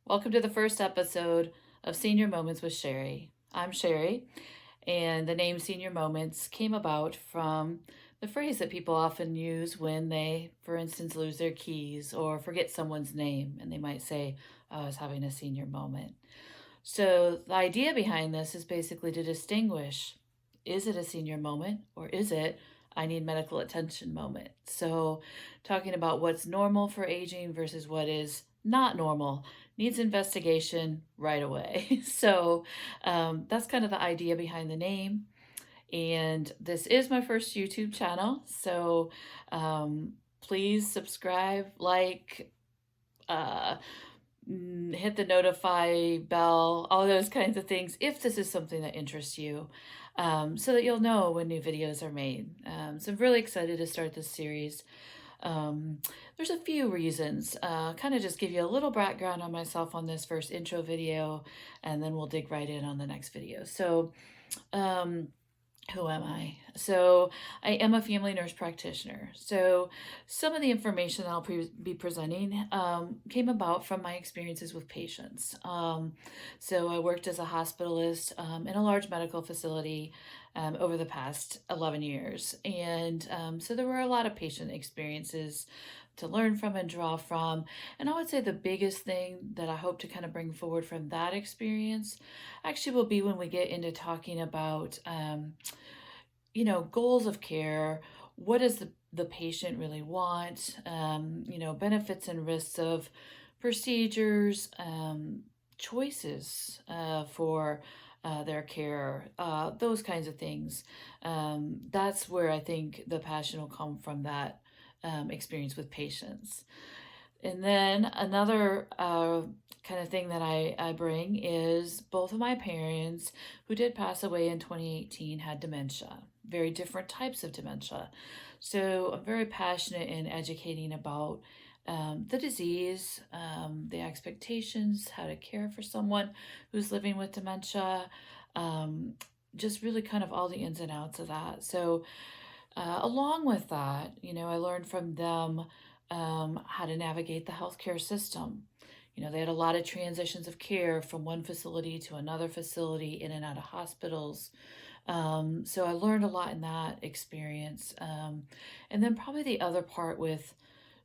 Welcome to the first episode of Senior Moments with Sherry. I'm Sherry, and the name Senior Moments came about from the phrase that people often use when they, for instance, lose their keys or forget someone's name, and they might say, "Oh, I was having a senior moment." So, the idea behind this is basically to distinguish, is it a senior moment or is it I need medical attention moment? So, talking about what's normal for aging versus what is not normal needs investigation right away. That's kind of the idea behind the name. And this is my first YouTube channel. So, please subscribe, like, uh, hit the notify bell, all those kinds of things, if this is something that interests you, so that you'll know when new videos are made. So I'm really excited to start this series. Um, there's a few reasons, kind of just give you a little background on myself on this first intro video, and then we'll dig right in on the next video. Um, who am I? So, I am a family nurse practitioner. So, some of the information that I'll be presenting came about from my experiences with patients. So, I worked as a hospitalist in a large medical facility over the past 11 years. And so, there were a lot of patient experiences to learn from and draw from. And I would say the biggest thing that I hope to kind of bring forward from that experience actually will be when we get into talking about goals of care. What does the patient really want? Benefits and risks of procedures, choices for their care, those kinds of things. That's where I think the passion will come from, that experience with patients. And then another kind of thing that I bring is both of my parents, who did pass away in 2018, had dementia, very different types of dementia. So I'm very passionate in educating about the disease, the expectations, how to care for someone who's living with dementia, um, just really kind of all the ins and outs of that. So, along with that, I learned from them how to navigate the healthcare system. They had a lot of transitions of care from one facility to another facility, in and out of hospitals. So I learned a lot in that experience. And then probably the other part with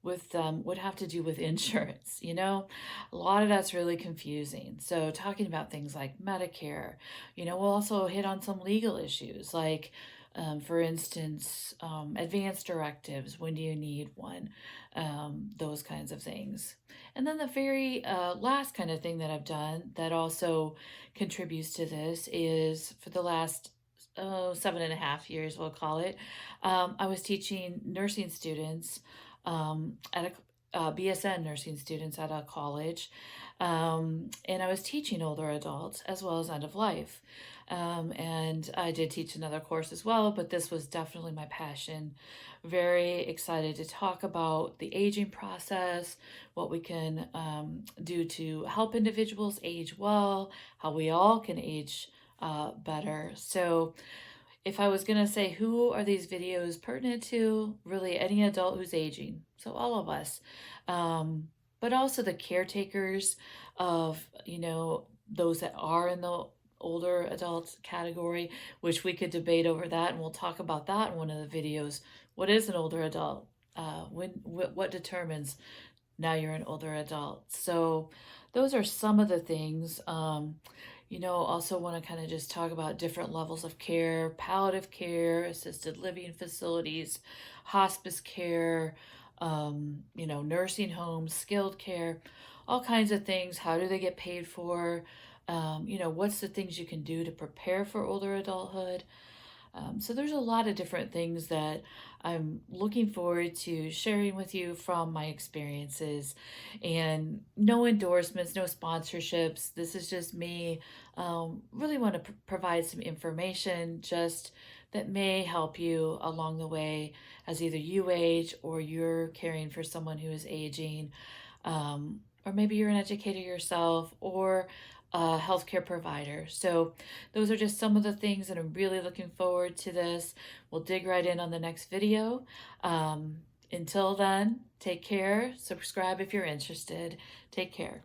would have to do with insurance. A lot of that's really confusing. So talking about things like Medicare, we'll also hit on some legal issues like, for instance, advance directives. When do you need one? Those kinds of things. And then the very last kind of thing that I've done that also contributes to this is, for the last 7.5 years, we'll call it, I was teaching nursing students at a BSN nursing students at a college. And I was teaching older adults as well as end of life. And I did teach another course as well, but this was definitely my passion. Very excited to talk about the aging process, what we can do to help individuals age well, how we all can age better. So, if I was going to say who are these videos pertinent to, really any adult who's aging, so all of us, but also the caretakers of, those that are in the older adult category, which we could debate over that, and we'll talk about that in one of the videos. What is an older adult? What determines now you're an older adult? So those are some of the things. Also want to kind of just talk about different levels of care: palliative care, assisted living facilities, hospice care, nursing homes, skilled care, all kinds of things. How do they get paid for? What's the things you can do to prepare for older adulthood? So there's a lot of different things that I'm looking forward to sharing with you from my experiences, and no endorsements, no sponsorships. This is just me. Really want to provide some information just that may help you along the way as either you age or you're caring for someone who is aging. Or maybe you're an educator yourself or a healthcare provider. So those are just some of the things that I'm really looking forward to this. We'll dig right in on the next video. Until then, take care. Subscribe if you're interested. Take care.